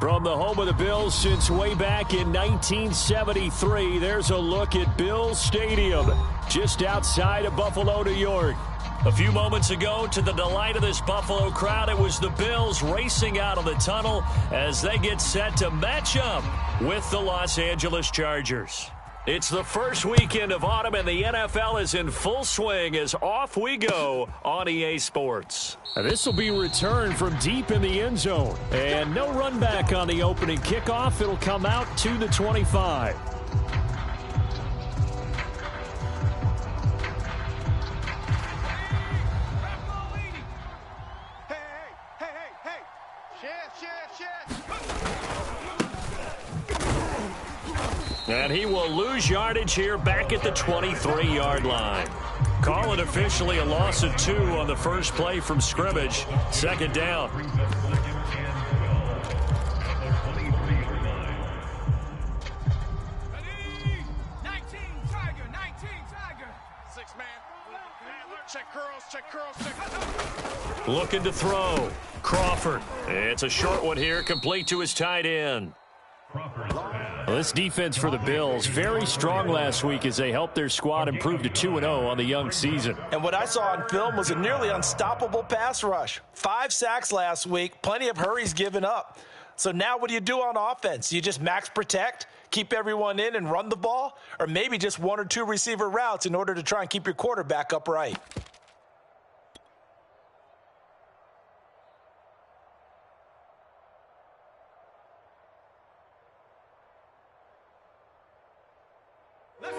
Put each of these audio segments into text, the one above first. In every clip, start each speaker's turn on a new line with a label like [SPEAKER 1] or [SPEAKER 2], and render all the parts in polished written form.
[SPEAKER 1] From the home of the Bills since way back in 1973, there's a look at Bills Stadium, just outside of Buffalo, New York. A few moments ago, to the delight of this Buffalo crowd, it was the Bills racing out of the tunnel as they get set to match up with the Los Angeles Chargers. It's the first weekend of autumn, and the NFL is in full swing as off we go on EA Sports. This will be returned from deep in the end zone. And no run back on the opening kickoff. It'll come out to the 25. And he will lose yardage here back at the 23-yard line. Call it officially a loss of 2 on the first play from scrimmage. Second down. Looking to throw. Crawford. It's a short one here, complete to his tight end. Well, this defense for the Bills, very strong last week as they helped their squad improve to 2-0 on the young season.
[SPEAKER 2] And what I saw on film was a nearly unstoppable pass rush. 5 sacks last week, plenty of hurries given up. So now what do you do on offense? You just max protect, keep everyone in and run the ball? Or maybe just 1 or 2 receiver routes in order to try and keep your quarterback upright?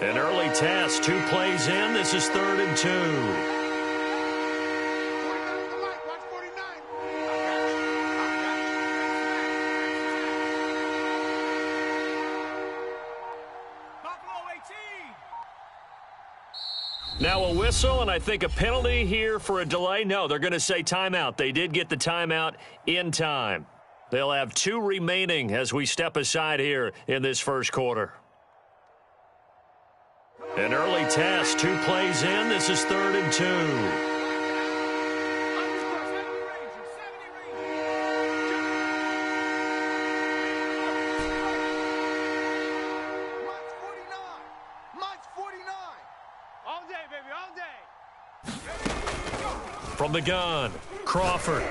[SPEAKER 1] An early test, 2 plays in. This is 3rd and 2. Now a whistle, and I think a penalty here for a delay. No, they're going to say timeout. They did get the timeout in time. They'll have 2 remaining as we step aside here in this first quarter. An early test, 2 plays in. This is 3rd and 2. From the gun, Crawford.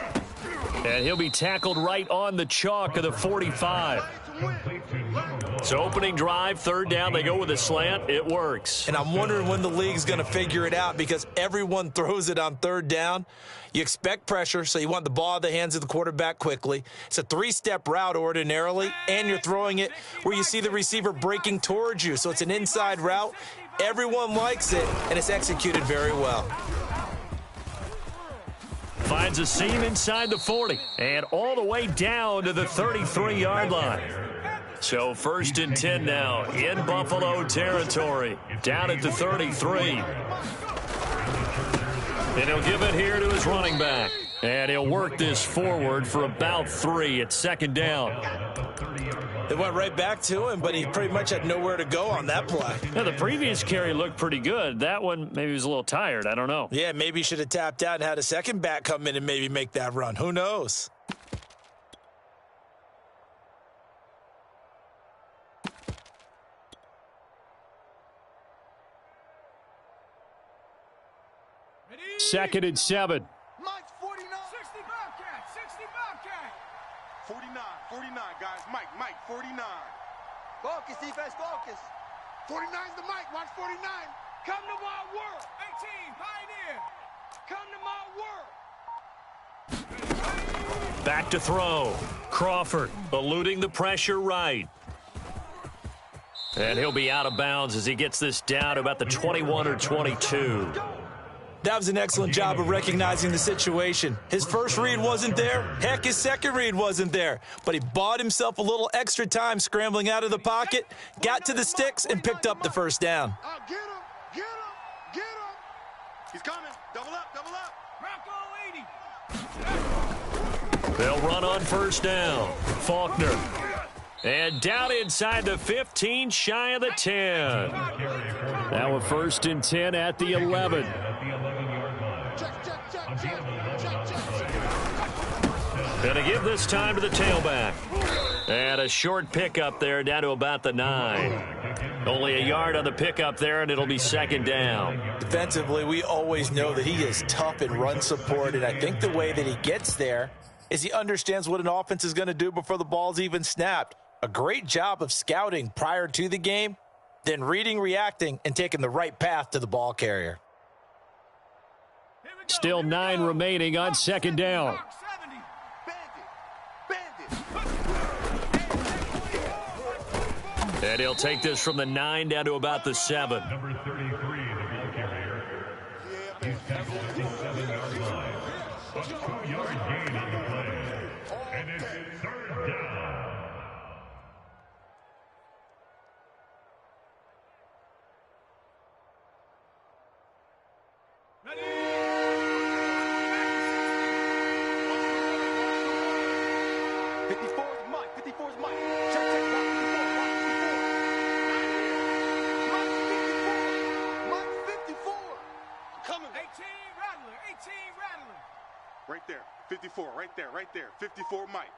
[SPEAKER 1] And he'll be tackled right on the chalk of the 45. So opening drive, 3rd down, they go with a slant. It works.
[SPEAKER 2] And I'm wondering when the league's going to figure it out because everyone throws it on 3rd down. You expect pressure, so you want the ball in the hands of the quarterback quickly. It's a 3-step route ordinarily, and you're throwing it where you see the receiver breaking towards you. So it's an inside route. Everyone likes it, and it's executed very well.
[SPEAKER 1] Finds a seam inside the 40 and all the way down to the 33-yard line. So 1st and 10 now in Buffalo territory, down at the 33. And he'll give it here to his running back. And he'll work this forward for about 3 at 2nd down.
[SPEAKER 2] They went right back to him, but he pretty much had nowhere to go on that play.
[SPEAKER 1] Now, the previous carry looked pretty good. That one, maybe he was a little tired. I don't know.
[SPEAKER 2] Yeah, maybe he should have tapped out and had a second back come in and maybe make that run. Who knows?
[SPEAKER 1] Ready? 2nd and 7.
[SPEAKER 3] Mike's 49. 60 Bobcat. 60 Bobcat. 49, guys. Mike, 49.
[SPEAKER 4] Focus, defense, focus.
[SPEAKER 3] 49's the Mike. Watch 49. Come to my world. 18, Pioneer. Come to my world.
[SPEAKER 1] Back to throw. Crawford eluding the pressure right. And he'll be out of bounds as he gets this down to about the 21 or 22.
[SPEAKER 2] That was an excellent job of recognizing the situation. His first read wasn't there. Heck, his second read wasn't there. But he bought himself a little extra time scrambling out of the pocket, got to the sticks, and picked up the 1st down.
[SPEAKER 3] Get him. Get him. Get him. He's coming. Double up. Double up. Bronco 80.
[SPEAKER 1] They'll run on 1st down. Faulkner. And down inside the 15, shy of the 10. Now a 1st and 10 at the 11. Gonna give this time to the tailback. And a short pickup there down to about the 9. Only a yard on the pickup there, and it'll be second down.
[SPEAKER 2] Defensively, we always know that he is tough in run support, and I think the way that he gets there is he understands what an offense is going to do before the ball's even snapped. A great job of scouting prior to the game, then reading, reacting, and taking the right path to the ball carrier.
[SPEAKER 1] Still 9 remaining on second down. And he'll take this from the 9 down to about the 7.
[SPEAKER 5] Number 33, the ball carrier. He's tackled at the 7-yard line. A 2-yard gain on the play. And it's third down.
[SPEAKER 3] Right there, 54, right there, 54 Mike.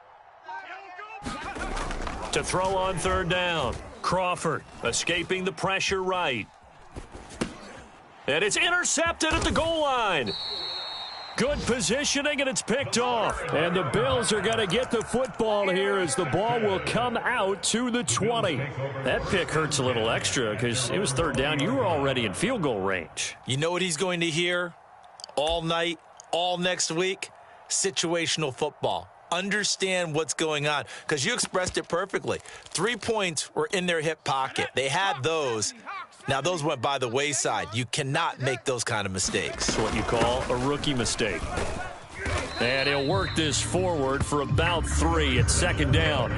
[SPEAKER 1] To throw on third down. Crawford escaping the pressure right. And it's intercepted at the goal line. Good positioning, and it's picked off. And the Bills are going to get the football here as the ball will come out to the 20. That pick hurts a little extra because it was third down. You were already in field goal range.
[SPEAKER 2] You know what he's going to hear all night, all next week? Situational football. Understand what's going on, because you expressed it perfectly. 3 points were in their hip pocket. They had those. Now, those went by the wayside. You cannot make those kind of mistakes.
[SPEAKER 1] That's what you call a rookie mistake. And he'll work this forward for about 3 at second down.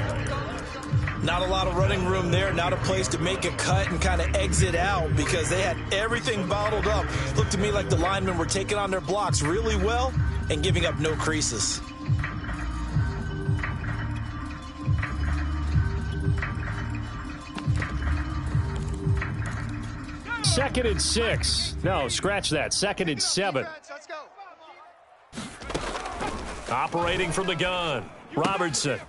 [SPEAKER 2] Not a lot of running room there. Not a place to make a cut and kind of exit out because they had everything bottled up. Looked to me like the linemen were taking on their blocks really well and giving up no creases.
[SPEAKER 1] Second and 6. No, scratch that. Second and 7.
[SPEAKER 4] Let's go.
[SPEAKER 1] Operating from the gun. Robertson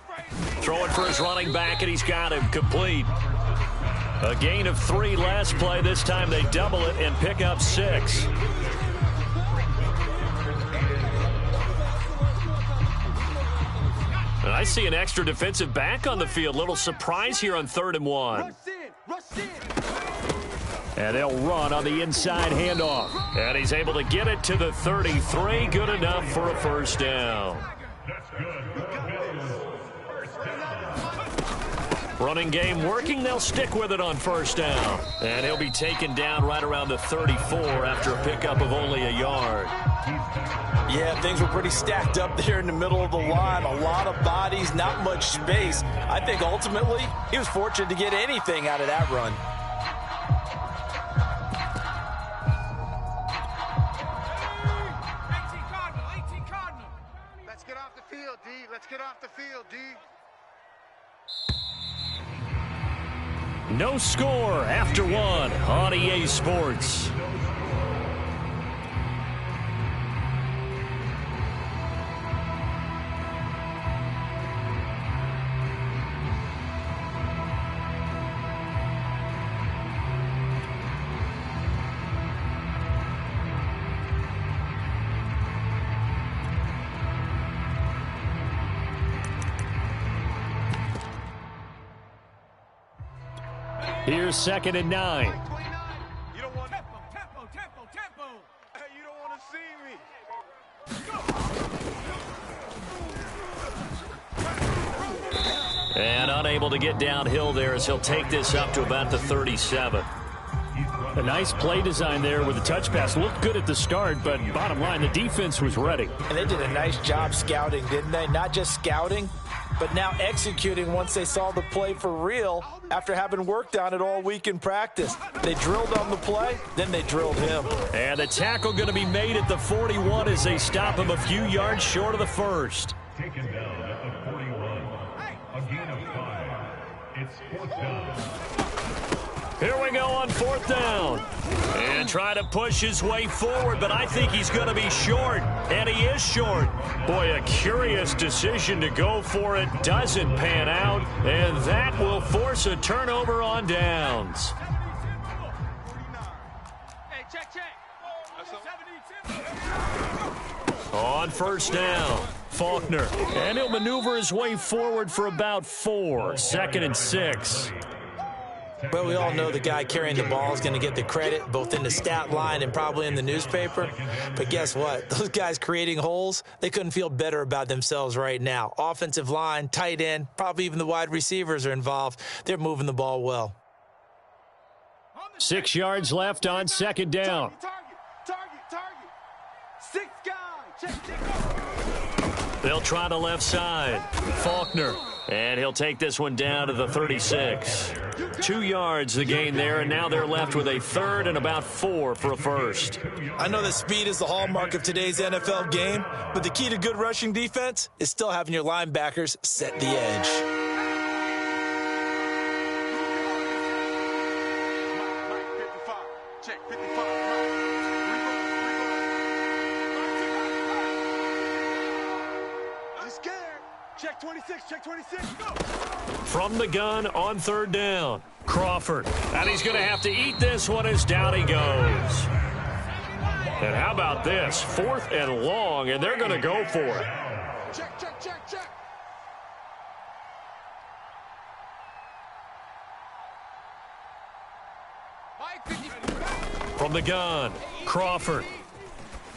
[SPEAKER 1] throwing for his running back, and he's got him complete. A gain of 3 last play. This time they double it and pick up 6. And I see an extra defensive back on the field. Little surprise here on 3rd and 1.
[SPEAKER 4] Rush in.
[SPEAKER 1] And they'll run on the inside handoff. And he's able to get it to the 33. Good enough for a first down.
[SPEAKER 5] That's good.
[SPEAKER 1] Running game working. They'll stick with it on first down. And he'll be taken down right around the 34 after a pickup of only a yard.
[SPEAKER 2] Yeah, things were pretty stacked up there in the middle of the line. A lot of bodies, not much space. I think ultimately he was fortunate to get anything out of that run.
[SPEAKER 3] Let's get off the field, D. Let's get off the field, D.
[SPEAKER 1] No score after 1 on EA Sports. Here's 2nd and 9.
[SPEAKER 3] You don't want tempo. Hey, you don't want to see me.
[SPEAKER 1] And unable to get downhill there as he'll take this up to about the 37. A nice play design there with the touch pass. Looked good at the start, but bottom line, the defense was ready.
[SPEAKER 2] And they did a nice job scouting, didn't they? Not just scouting, but now executing once they saw the play for real after having worked on it all week in practice. They drilled on the play, then they drilled him.
[SPEAKER 1] And the tackle going to be made at the 41 as they stop him a few yards short of the first.
[SPEAKER 5] Taken down at the 41. A gain of 5. It's 4th down.
[SPEAKER 1] Here we go on 4th down. And try to push his way forward, but I think he's going to be short. And he is short. Boy, a curious decision to go for it. Doesn't pan out. And that will force a turnover on downs.
[SPEAKER 3] Hey, check.
[SPEAKER 1] On 1st down, Faulkner. And he'll maneuver his way forward for about 4. 2nd and 6.
[SPEAKER 2] Well, we all know the guy carrying the ball is going to get the credit, both in the stat line and probably in the newspaper. But guess what? Those guys creating holes, they couldn't feel better about themselves right now. Offensive line, tight end, probably even the wide receivers are involved. They're moving the ball well.
[SPEAKER 1] 6 yards left on 2nd down.
[SPEAKER 3] Target. 6 guys. Check.
[SPEAKER 1] They'll try the left side. Faulkner. And he'll take this one down to the 36. 2 yards the gain there, and now they're left with a 3rd and about 4 for a first.
[SPEAKER 2] I know that speed is the hallmark of today's NFL game, but the key to good rushing defense is still having your linebackers set the edge.
[SPEAKER 3] Mike, 55. Check, 55. He's scared. Check 26. Go.
[SPEAKER 1] From the gun on 3rd down, Crawford. And he's going to have to eat this one as down he goes. And how about this? 4th and long, and they're going to go for it.
[SPEAKER 3] Check. Mike, 50.
[SPEAKER 1] From the gun, Crawford.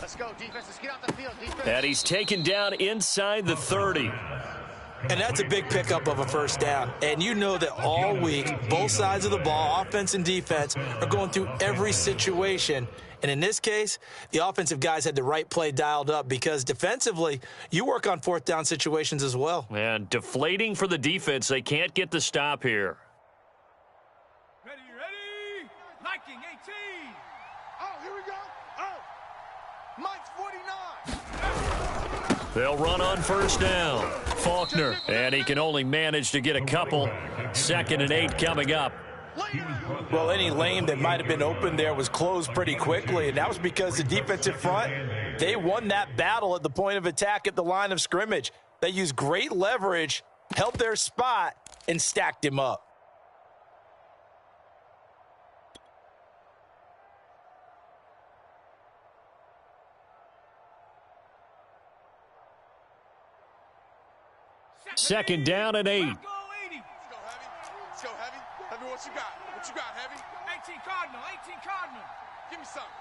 [SPEAKER 4] Let's go, defense. Let's get out the field, defense.
[SPEAKER 1] And he's taken down inside the 30.
[SPEAKER 2] And that's a big pickup of a 1st down. And you know that all week, both sides of the ball, offense and defense, are going through every situation. And in this case, the offensive guys had the right play dialed up because defensively, you work on 4th down situations as well.
[SPEAKER 1] And deflating for the defense. They can't get the stop here.
[SPEAKER 3] Ready. Liking 18. Oh, here we go. Oh, Mike's 49.
[SPEAKER 1] They'll run on 1st down. Faulkner, and he can only manage to get a couple. 2nd and 8 coming up.
[SPEAKER 2] Well, any lane that might have been open there was closed pretty quickly, and that was because the defensive front, they won that battle at the point of attack at the line of scrimmage. They used great leverage, held their spot, and stacked him up.
[SPEAKER 1] Second down and 8.
[SPEAKER 3] Let's go, Heavy. Heavy, what you got? What you got, Heavy? 18 Cardinal. Give me something.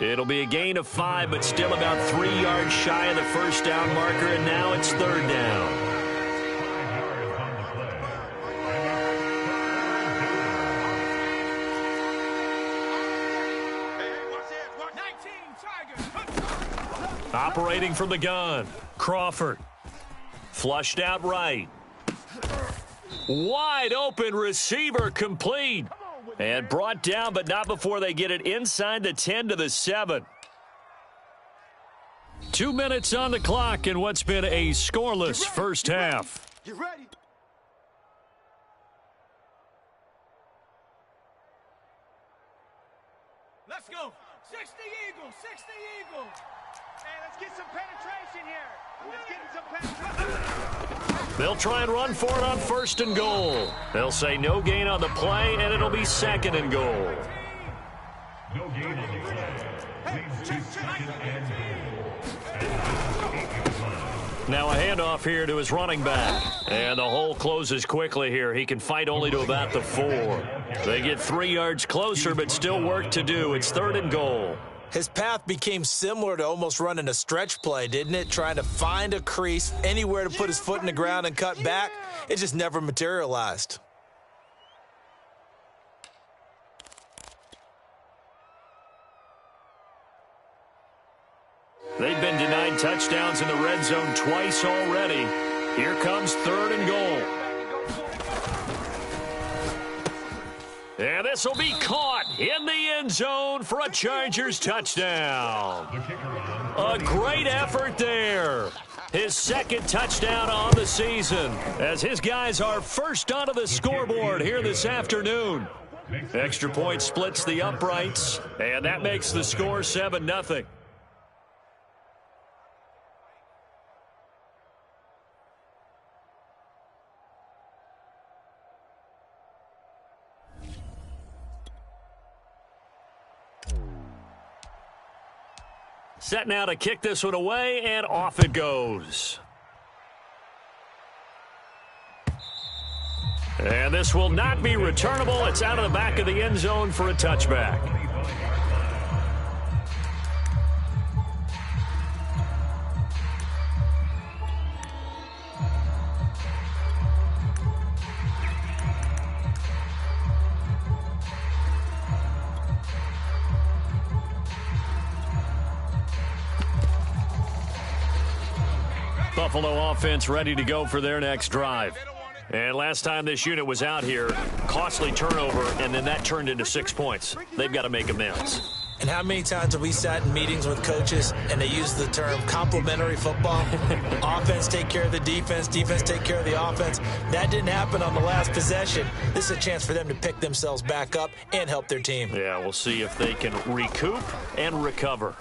[SPEAKER 1] It'll be a gain of 5, but still about 3 yards shy of the 1st down marker, and now it's 3rd down. Operating from the gun, Crawford. Flushed out right. Wide open receiver complete. And brought down, but not before they get it inside the 10 to the 7. 2 minutes on the clock in what's been a scoreless first half.
[SPEAKER 3] Get ready. Let's go. 60 Eagles. Hey, let's get some penetration here. Let's get some penetration.
[SPEAKER 1] They'll try and run for it on 1st and goal. They'll say no gain on the play, and it'll be 2nd and goal.
[SPEAKER 5] No gain on the play. Leads to 2nd and goal.
[SPEAKER 1] Now a handoff here to his running back. And the hole closes quickly here. He can fight only to about the 4. They get 3 yards closer, but still work to do. It's 3rd and goal.
[SPEAKER 2] His path became similar to almost running a stretch play, didn't it? Trying to find a crease, anywhere to put his foot in the ground and cut back. It just never materialized.
[SPEAKER 1] They've been denied touchdowns in the red zone twice already. Here comes 3rd and goal. And this will be caught in the end zone for a Chargers touchdown. A great effort there. his second touchdown on the season, as his guys are first onto the scoreboard here this afternoon. Extra point splits the uprights, and that makes the score 7-0. Set now to kick this one away, and off it goes. And this will not be returnable. It's out of the back of the end zone for a touchback. Buffalo offense ready to go for their next drive. And last time this unit was out here, costly turnover, and then that turned into 6 points. They've got to make amends.
[SPEAKER 2] And how many times have we sat in meetings with coaches and they use the term complementary football? Offense take care of the defense, defense take care of the offense. That didn't happen on the last possession. This is a chance for them to pick themselves back up and help their team.
[SPEAKER 1] Yeah, we'll see if they can recoup and recover.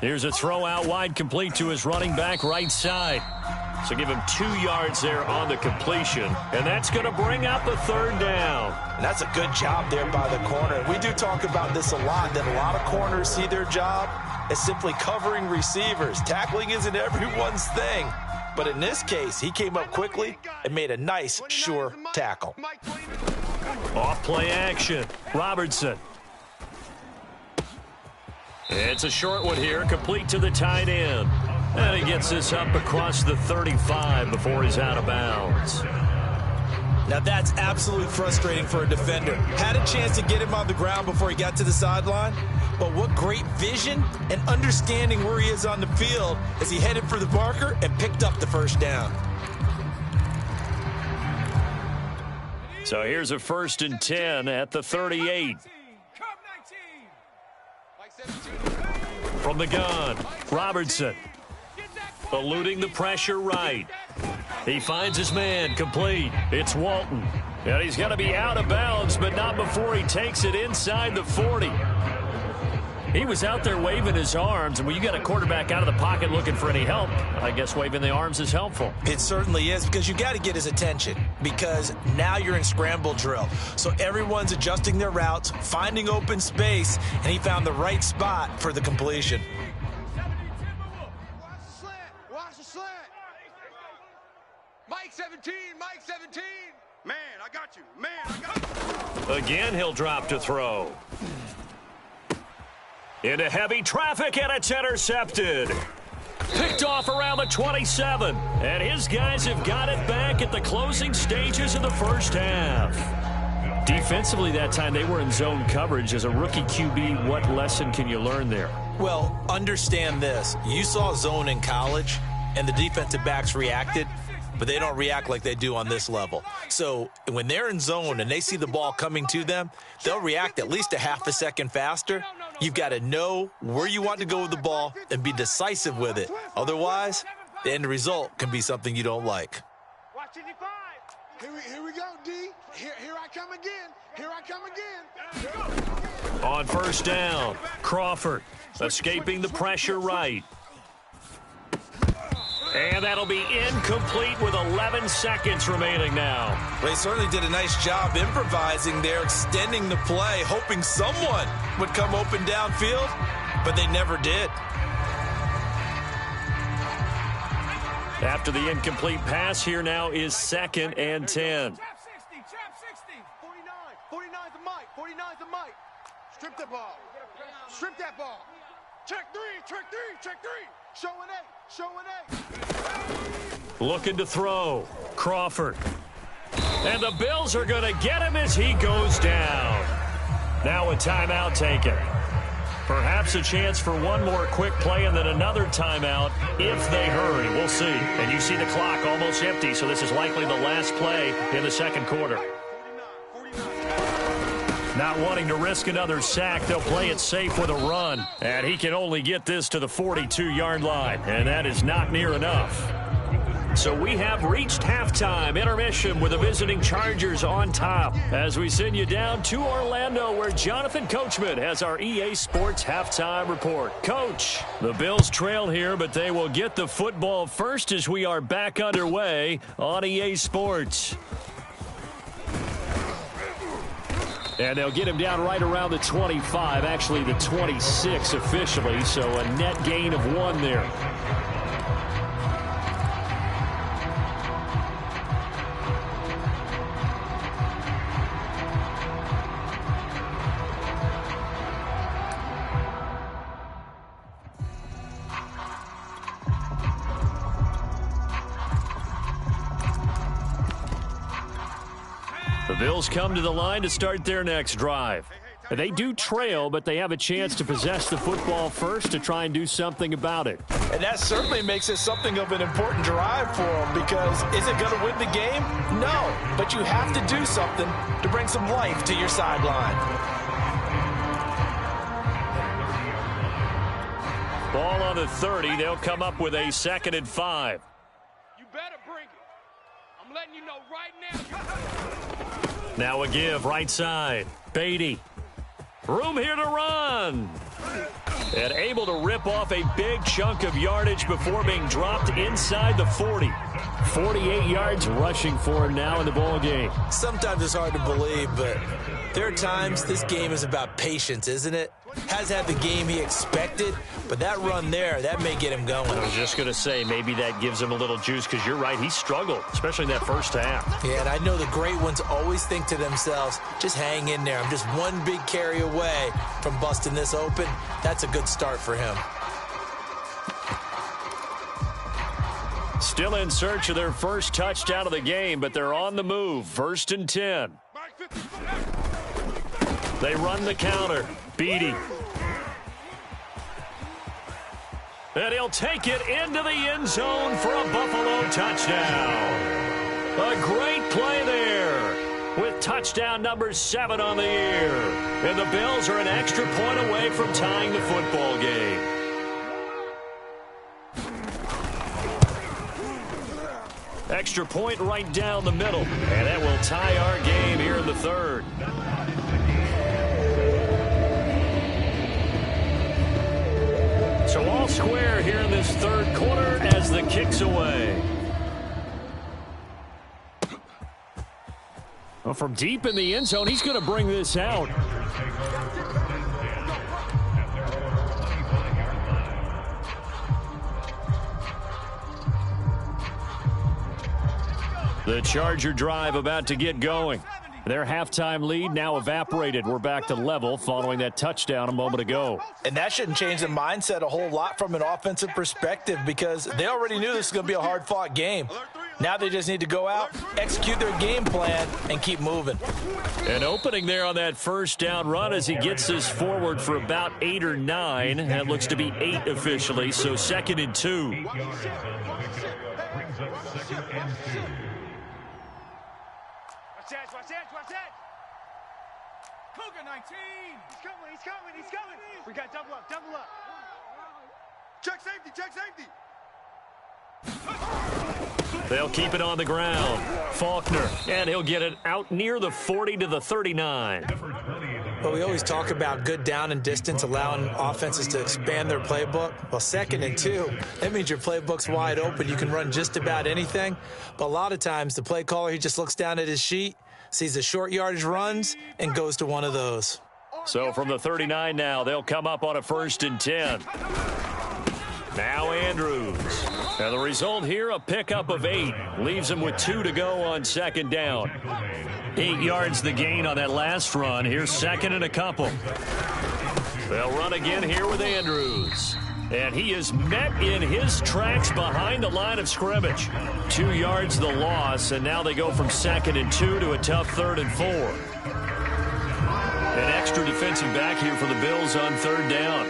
[SPEAKER 1] Here's a throw out wide, complete to his running back right side. So give him 2 yards there on the completion. And that's going to bring out the third down.
[SPEAKER 2] And that's a good job there by the corner. We do talk about this a lot, that a lot of corners see their job as simply covering receivers. Tackling isn't everyone's thing. But in this case, he came up quickly and made a nice, sure tackle.
[SPEAKER 1] Off play action. Robertson. It's a short one here, complete to the tight end. And he gets this up across the 35 before he's out of bounds.
[SPEAKER 2] Now that's absolutely frustrating for a defender. Had a chance to get him on the ground before he got to the sideline, but what great vision and understanding where he is on the field as he headed for the marker and picked up the first down.
[SPEAKER 1] So here's a 1st and 10 at the 38. From the gun, Robertson. Eluding the pressure right. He finds his man, complete. It's Walton. And he's going to be out of bounds, but not before he takes it inside the 40. He was out there waving his arms, and when you got a quarterback out of the pocket looking for any help, I guess waving the arms is helpful.
[SPEAKER 2] It certainly is, because you got to get his attention, because now you're in scramble drill. So everyone's adjusting their routes, finding open space, and he found the right spot for the completion.
[SPEAKER 3] Watch the slant. Mike 17, Mike 17. Man, I got you. Man, I got you.
[SPEAKER 1] Again, he'll drop to throw. Into heavy traffic, and it's intercepted. Picked off around the 27. And his guys have got it back at the closing stages of the first half. Defensively that time, they were in zone coverage. As a rookie QB, what lesson can you learn there?
[SPEAKER 2] Well, understand this. You saw zone in college, and the defensive backs reacted, but they don't react like they do on this level. So when they're in zone and they see the ball coming to them, they'll react at least a half a second faster. You've got to know where you want to go with the ball and be decisive with it. Otherwise, the end result can be something you don't like.
[SPEAKER 3] Watch 55. Here we go, D. Here I come again. Here I come again.
[SPEAKER 1] On first down, Crawford escaping the pressure right. And that'll be incomplete with 11 seconds remaining now.
[SPEAKER 2] They certainly did a nice job improvising there, extending the play, hoping someone would come open downfield, but they never did.
[SPEAKER 1] After the incomplete pass, here now is 2nd and 10.
[SPEAKER 3] Trap 60. 49 the Mike. 49 the Mike. Strip the ball. Strip that ball. Check three. Showing eight.
[SPEAKER 1] Looking to throw. Crawford. And the Bills are going to get him as he goes down. Now a timeout taken. Perhaps a chance for one more quick play and then another timeout if they hurry. We'll see. And you see the clock almost empty, so this is likely the last play in the second quarter. Not wanting to risk another sack, they'll play it safe with a run. And he can only get this to the 42-yard line, and that is not near enough. So we have reached halftime intermission with the visiting Chargers on top as we send you down to Orlando where Jonathan Coachman has our EA Sports halftime report. Coach, the Bills trail here, but they will get the football first as we are back underway on EA Sports. And they'll get him down right around the 25, actually the 26 officially, so a net gain of 1 there. The Bills come to the line to start their next drive. They do trail, but they have a chance to possess the football first to try and do something about it.
[SPEAKER 2] And that certainly makes it something of an important drive for them because is it going to win the game? No, but you have to do something to bring some life to your sideline.
[SPEAKER 1] Ball on the 30. They'll come up with a 2nd and 5.
[SPEAKER 3] You better bring it. I'm letting you know right now.
[SPEAKER 1] Now a give right side. Beatty. Room here to run. And able to rip off a big chunk of yardage before being dropped inside the 40. 48 yards rushing for him now in the ball game.
[SPEAKER 2] Sometimes it's hard to believe, but there are times this game is about patience, isn't it? Has had the game he expected, but that run there, that may get him going.
[SPEAKER 1] I was just going to say, maybe that gives him a little juice because you're right, he struggled, especially in that first half.
[SPEAKER 2] Yeah, and I know the great ones always think to themselves, just hang in there. I'm just one big carry away from busting this open. That's a good start for him.
[SPEAKER 1] Still in search of their first touchdown of the game, but they're on the move. 1st and 10. They run the counter. Beatty. And he'll take it into the end zone for a Buffalo touchdown. A great play there with touchdown number 7 on the year. And the Bills are an extra point away from tying the football game. Extra point right down the middle. And that will tie our game here in the 3rd. So all square here in this 3rd quarter as the kick's away. Well, from deep in the end zone, he's going to bring this out. The Charger drive about to get going. Their halftime lead now evaporated. We're back to level following that touchdown a moment ago.
[SPEAKER 2] And that shouldn't change the mindset a whole lot from an offensive perspective because they already knew this was going to be a hard-fought game. Now they just need to go out, execute their game plan, and keep moving.
[SPEAKER 1] An opening there on that first down run as he gets this forward for about 8 or 9. That looks to be 8 officially, so 2nd and 2.
[SPEAKER 5] Brings up 2nd and 2.
[SPEAKER 3] Watch that. Cougar 19. He's coming. We got double up. Check safety.
[SPEAKER 1] They'll keep it on the ground. Faulkner, and he'll get it out near the 40 to the 39.
[SPEAKER 2] But we always talk about good down and distance, allowing offenses to expand their playbook. Well, 2nd and 2, that means your playbook's wide open. You can run just about anything. But a lot of times, the play caller, he just looks down at his sheet, sees the short yardage runs, and goes to one of those.
[SPEAKER 1] So from the 39 now, they'll come up on a 1st and 10. Now Andrews. And the result here, a pickup of 8. Leaves him with 2 to go on 2nd down. 8 yards the gain on that last run. Here's 2nd and a couple. They'll run again here with Andrews. And he is met in his tracks behind the line of scrimmage. 2 yards the loss, and now they go from 2nd and 2 to a tough 3rd and 4. An extra defensive back here for the Bills on 3rd down.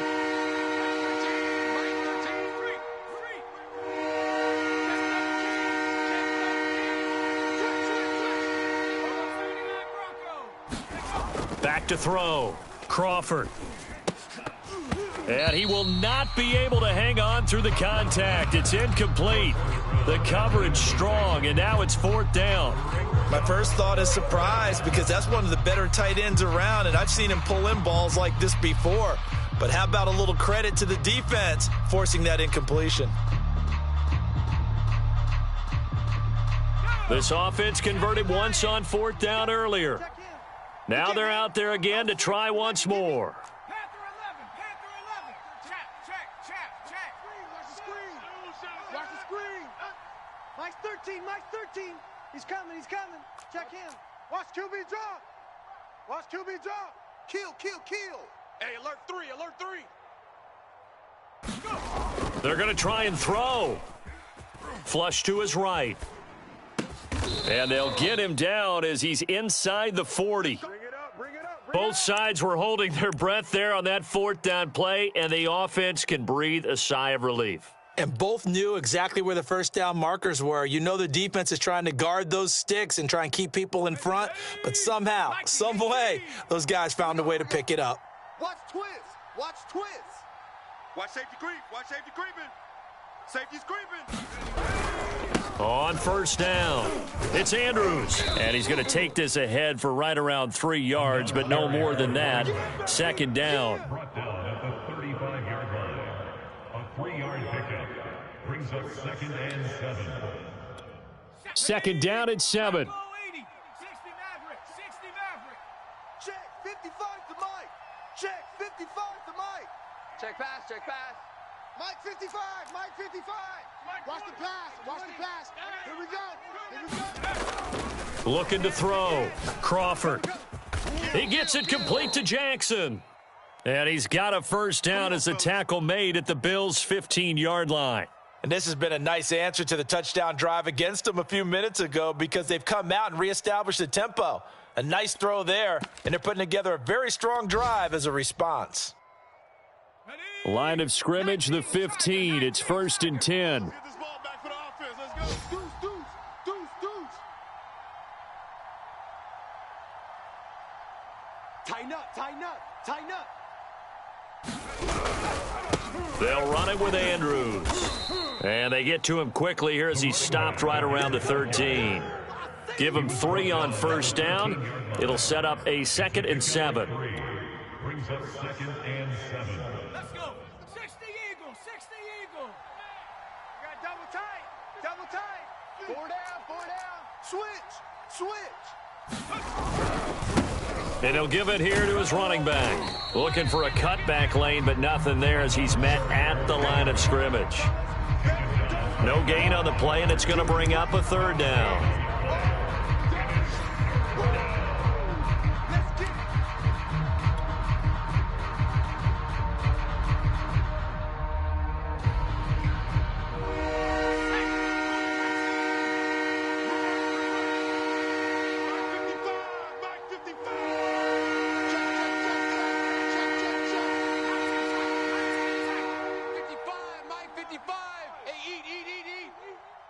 [SPEAKER 1] Back to throw. Crawford. And he will not be able to hang on through the contact. It's incomplete. The coverage strong, and now it's 4th down.
[SPEAKER 2] My first thought is surprise because that's one of the better tight ends around, and I've seen him pull in balls like this before. But how about a little credit to the defense forcing that incompletion?
[SPEAKER 1] This offense converted once on 4th down earlier. Now they're out there again to try once more.
[SPEAKER 3] Panther 11, Panther 11. Check.
[SPEAKER 4] Watch the screen. Watch the screen.
[SPEAKER 3] Mike's 13. He's coming. Check him.
[SPEAKER 4] Watch QB drop. Watch QB drop. Kill. Hey, alert 3.
[SPEAKER 1] They're going to try and throw. Flush to his right. And they'll get him down as he's inside the 40.
[SPEAKER 4] Bring it up.
[SPEAKER 1] Both sides were holding their breath there on that 4th down play, and the offense can breathe a sigh of relief.
[SPEAKER 2] And both knew exactly where the first down markers were. You know the defense is trying to guard those sticks and try and keep people in front, but somehow, some way, those guys found a way to pick it up.
[SPEAKER 4] Watch twist. Watch safety creeping. Safety's creeping.
[SPEAKER 1] On 1st down, it's Andrews. And he's going to take this ahead for right around 3 yards, but no more than that. 2nd down.
[SPEAKER 5] Brought down at the 35-yard line. A 3-yard pickup brings up 2nd and 7.
[SPEAKER 1] 2nd down at 7.
[SPEAKER 3] 60 Maverick.
[SPEAKER 4] Check 55 to Mike. Check 55 to Mike.
[SPEAKER 6] Check pass.
[SPEAKER 4] Mike 55. Watch the pass. Here we go.
[SPEAKER 1] Looking to throw. Crawford. He gets it complete to Jackson. And he's got a 1st down as the tackle made at the Bills' 15-yard line.
[SPEAKER 2] And this has been a nice answer to the touchdown drive against them a few minutes ago because they've come out and reestablished the tempo. A nice throw there, and they're putting together a very strong drive as a response.
[SPEAKER 1] Line of scrimmage, the 15. It's 1st and 10.
[SPEAKER 4] Get this ball back for the offense. Let's go. Deuce. Tighten up.
[SPEAKER 1] They'll run it with Andrews. And they get to him quickly here as he's stopped right around the 13. Give him 3 on 1st down. It'll set up a 2nd and 7.
[SPEAKER 5] Brings up 2nd and 7.
[SPEAKER 3] Let's go. 60 Eagle.
[SPEAKER 4] Got double tight. 4 down. Switch.
[SPEAKER 1] And he'll give it here to his running back. Looking for a cutback lane, but nothing there as he's met at the line of scrimmage. No gain on the play, and it's going to bring up a 3rd down.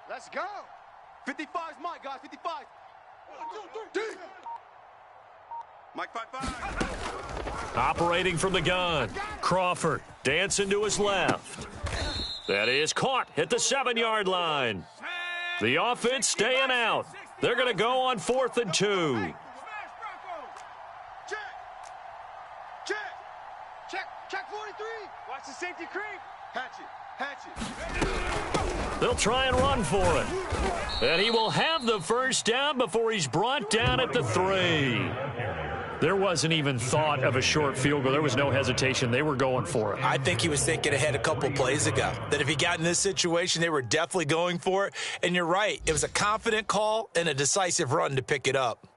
[SPEAKER 4] Let's go. 55's Mike, guys. 55. 1, 2, 3. Mike 5-5.
[SPEAKER 1] Operating from the gun. Crawford dancing to his left. That is caught at the 7-yard line. The offense staying out. They're going to go on 4th and 2.
[SPEAKER 4] Check 43. Watch the safety creep. Hatchet.
[SPEAKER 1] They'll try and run for it. And he will have the 1st down before he's brought down at the 3. There wasn't even thought of a short field goal. There was no hesitation. They were going for it.
[SPEAKER 2] I think he was thinking ahead a couple plays ago, that if he got in this situation, they were definitely going for it. And you're right. It was a confident call and a decisive run to pick it up.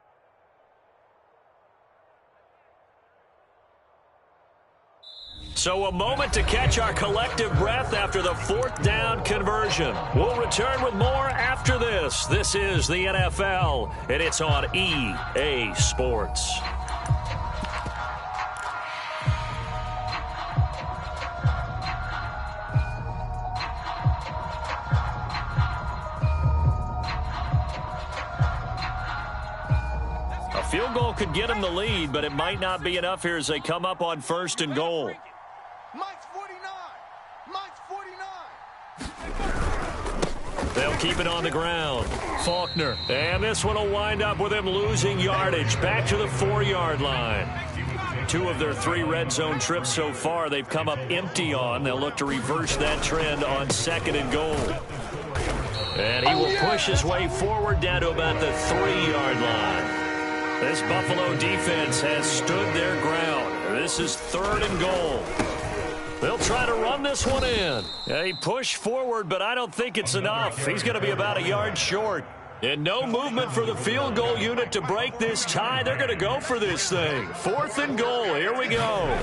[SPEAKER 1] So a moment to catch our collective breath after the 4th down conversion. We'll return with more after this. This is the NFL, and it's on EA Sports. A field goal could get them the lead, but it might not be enough here as they come up on 1st and goal.
[SPEAKER 4] Mike's 49. Mike's 49.
[SPEAKER 1] They'll keep it on the ground. Faulkner. And this one will wind up with him losing yardage back to the 4-yard line. 2 of their 3 red zone trips so far they've come up empty on. They'll look to reverse that trend on 2nd and goal. And he will push his way forward down to about the 3-yard line. This Buffalo defense has stood their ground. This is 3rd and goal. They'll try to run this one in. They push forward, but I don't think it's enough. He's going to be about a yard short. And no movement for the field goal unit to break this tie. They're going to go for this thing. 4th and goal. Here we go.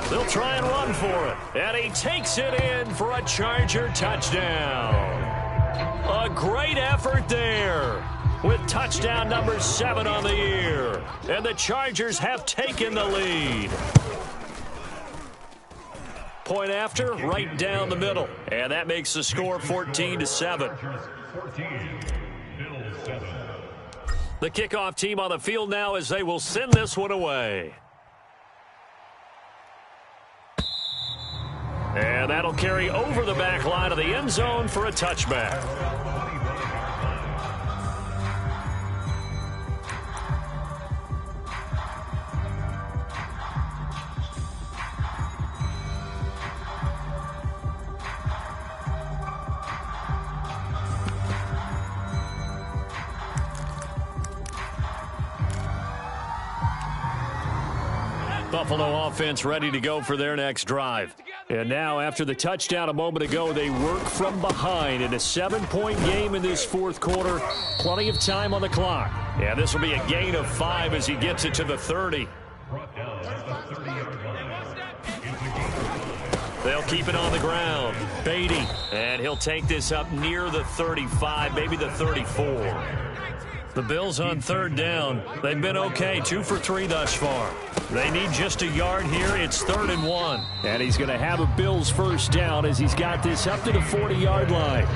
[SPEAKER 1] They'll try and run for it. And he takes it in for a Charger touchdown. A great effort there with touchdown number 7 on the year. And the Chargers have taken the lead. Point after, right down the middle. And that makes the score 14-7. The kickoff team on the field now as they will send this one away. And that'll carry over the back line of the end zone for a touchback. Buffalo offense ready to go for their next drive. And now, after the touchdown a moment ago, they work from behind in a 7-point game in this 4th quarter. Plenty of time on the clock. Yeah, this will be a gain of 5 as he gets it to the 30. They'll keep it on the ground. Beatty, and he'll take this up near the 35, maybe the 34. The Bills on 3rd down. They've been okay, 2 for 3 thus far. They need just a yard here. It's 3rd and 1. And he's going to have a Bills first down as he's got this up to the 40-yard line.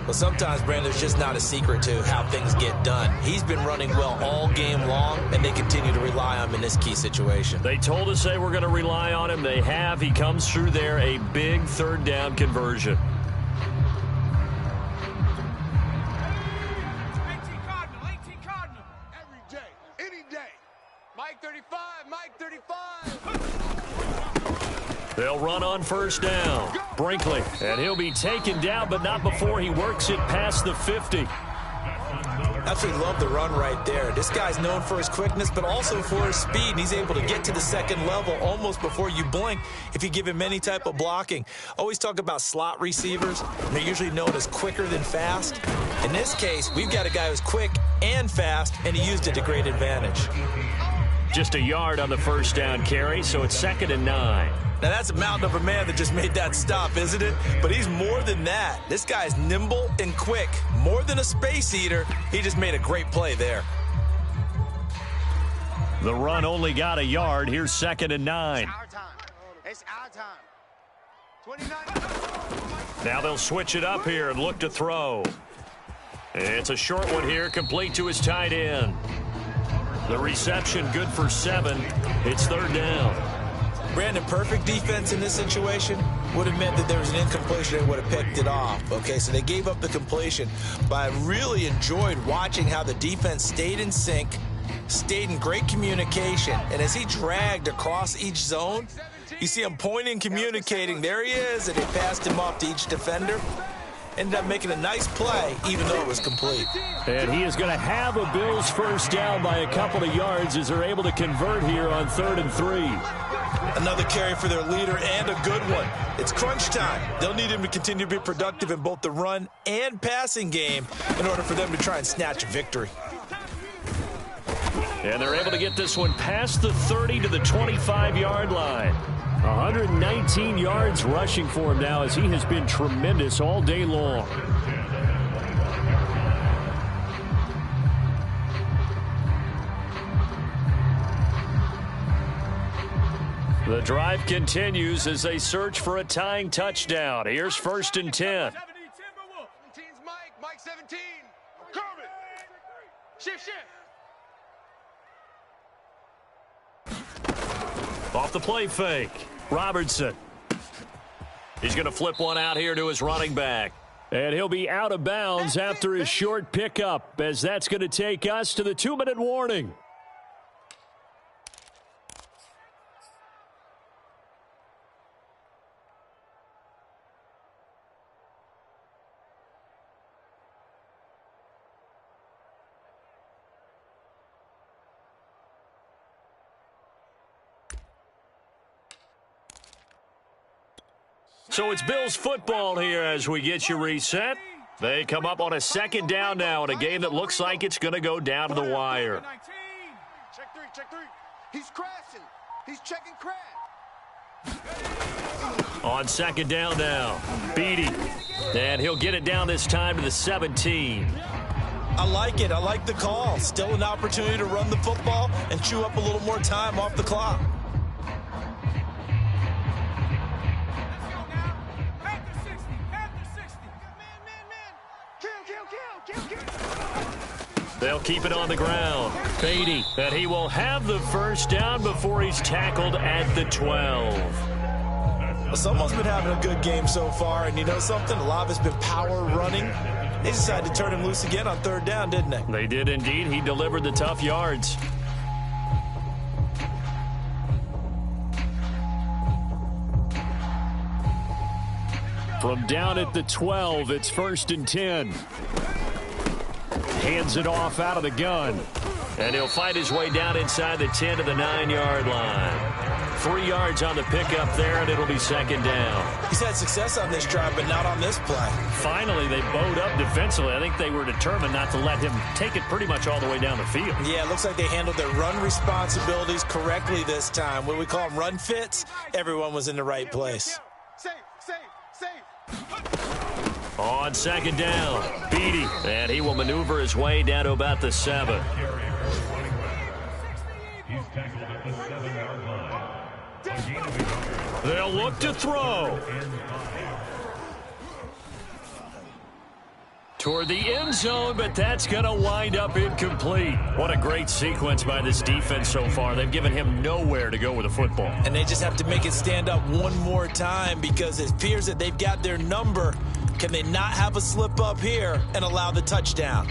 [SPEAKER 2] Well, sometimes, Brandon, there's just not a secret to how things get done. He's been running well all game long, and they continue to rely on him in this key situation.
[SPEAKER 1] They told us they were going to rely on him. They have. He comes through there, a big 3rd down conversion. They'll run on 1st down. Brinkley, and he'll be taken down, but not before he works it past the 50.
[SPEAKER 2] Absolutely love the run right there. This guy's known for his quickness, but also for his speed. And he's able to get to the 2nd level almost before you blink if you give him any type of blocking. Always talk about slot receivers. They're usually known as quicker than fast. In this case, we've got a guy who's quick and fast, and he used it to great advantage.
[SPEAKER 1] Just a yard on the 1st down carry, so it's 2nd and 9.
[SPEAKER 2] Now, that's a mountain of a man that just made that stop, isn't it? But he's more than that. This guy's nimble and quick. More than a space eater, he just made a great play there.
[SPEAKER 1] The run only got a yard. Here's 2nd and 9.
[SPEAKER 3] It's our time. 29.
[SPEAKER 1] Now they'll switch it up here and look to throw. It's a short one here, complete to his tight end. The reception good for 7. It's 3rd down.
[SPEAKER 2] Brandon, perfect defense in this situation would have meant that there was an incompletion and would have picked it off. Okay, so they gave up the completion, but I really enjoyed watching how the defense stayed in sync, stayed in great communication, and as he dragged across each zone, you see him pointing, communicating. There he is, and they passed him off to each defender. Ended up making a nice play, even though it was complete.
[SPEAKER 1] And he is going to have a Bills first down by a couple of yards as they're able to convert here on 3rd and 3.
[SPEAKER 2] Another carry for their leader and a good one. It's crunch time. They'll need him to continue to be productive in both the run and passing game in order for them to try and snatch a victory.
[SPEAKER 1] And they're able to get this one past the 30 to the 25-yard line. 119 yards rushing for him now as he has been tremendous all day long. The drive continues as they search for a tying touchdown. Here's 1st and 10.
[SPEAKER 3] 17's Mike. Mike 17. Kermit. Shift.
[SPEAKER 1] Off the play fake. Robertson. He's going to flip one out here to his running back. And he'll be out of bounds after his short pickup, as that's going to take us to the 2-minute warning. So it's Bills football here as we get you reset. They come up on a second down now in a game that looks like it's going to go down to the wire.
[SPEAKER 4] Check three. He's crashing. He's checking crash.
[SPEAKER 1] On second down now, Beatty. And he'll get it down this time to the 17.
[SPEAKER 2] I like it. I like the call. Still an opportunity to run the football and chew up a little more time off the clock.
[SPEAKER 1] They'll keep it on the ground. Beatty, and he will have the first down before he's tackled at the 12.
[SPEAKER 2] Well, someone's been having a good game so far, and you know something? A lot of it's been power running. They decided to turn him loose again on third down, didn't they?
[SPEAKER 1] They did indeed. He delivered the tough yards. From down at the 12, it's 1st and 10. Hands it off out of the gun. And he'll fight his way down inside the 10 to the 9-yard line. 3 yards on the pickup there, and it'll be second down.
[SPEAKER 2] He's had success on this drive, but not on this play.
[SPEAKER 1] Finally, they bowed up defensively. I think they were determined not to let him take it pretty much all the way down the field.
[SPEAKER 2] Yeah, it looks like they handled their run responsibilities correctly this time. What we call them run fits, everyone was in the right place.
[SPEAKER 4] Safe.
[SPEAKER 1] On second down, Beatty. And he will maneuver his way down to about the 7.
[SPEAKER 5] He's tackled at the 7-yard line.
[SPEAKER 1] They'll look to throw. Toward the end zone, but that's going to wind up incomplete. What a great sequence by this defense so far. They've given him nowhere to go with the football.
[SPEAKER 2] And they just have to make it stand up one more time because it appears that they've got their number. Can they not have a slip up here and allow the touchdown?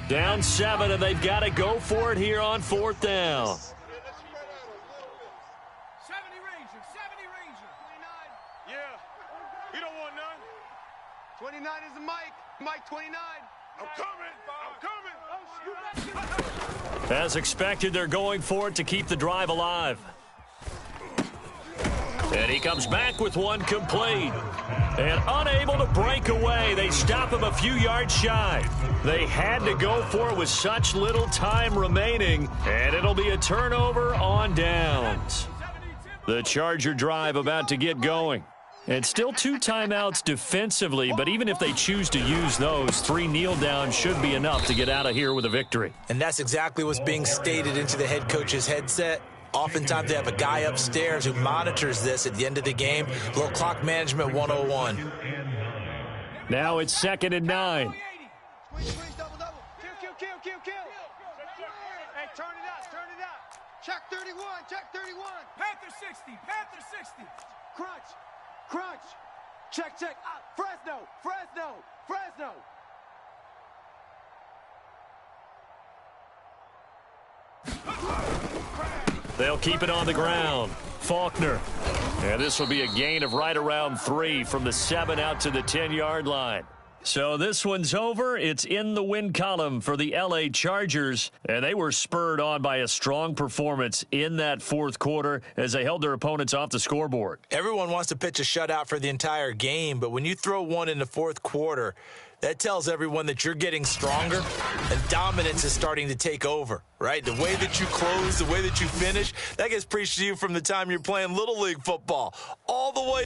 [SPEAKER 1] Down 7, and they've got to go for it here on 4th down.
[SPEAKER 3] 70 Ranger. 29.
[SPEAKER 4] Yeah. You don't want none. 29 is the Mike. Mike 29. I'm coming.
[SPEAKER 1] As expected, they're going for it to keep the drive alive. And he comes back with one complete. And unable to break away, they stop him a few yards shy. They had to go for it with such little time remaining, and it'll be a turnover on downs. The Charger drive about to get going. And still 2 timeouts defensively, but even if they choose to use those, 3 kneel downs should be enough to get out of here with a victory.
[SPEAKER 2] And that's exactly what's being stated into the head coach's headset. Oftentimes they have a guy upstairs who monitors this at the end of the game. A little clock management 101.
[SPEAKER 1] Now it's 2nd and 9.
[SPEAKER 4] Squeeze, double. Kill. Hey, turn it up. Check 31.
[SPEAKER 3] Panther 60.
[SPEAKER 4] Crunch. Check. Fresno.
[SPEAKER 1] They'll keep it on the ground. Faulkner. And this will be a gain of right around 3 from the 7 out to the 10-yard line. So this one's over. It's in the win column for the L.A. Chargers, and they were spurred on by a strong performance in that 4th quarter as they held their opponents off the scoreboard.
[SPEAKER 2] Everyone wants to pitch a shutout for the entire game, but when you throw one in the 4th quarter, that tells everyone that you're getting stronger and dominance is starting to take over, right? The way that you close, the way that you finish, that gets preached to you from the time you're playing Little League football all the way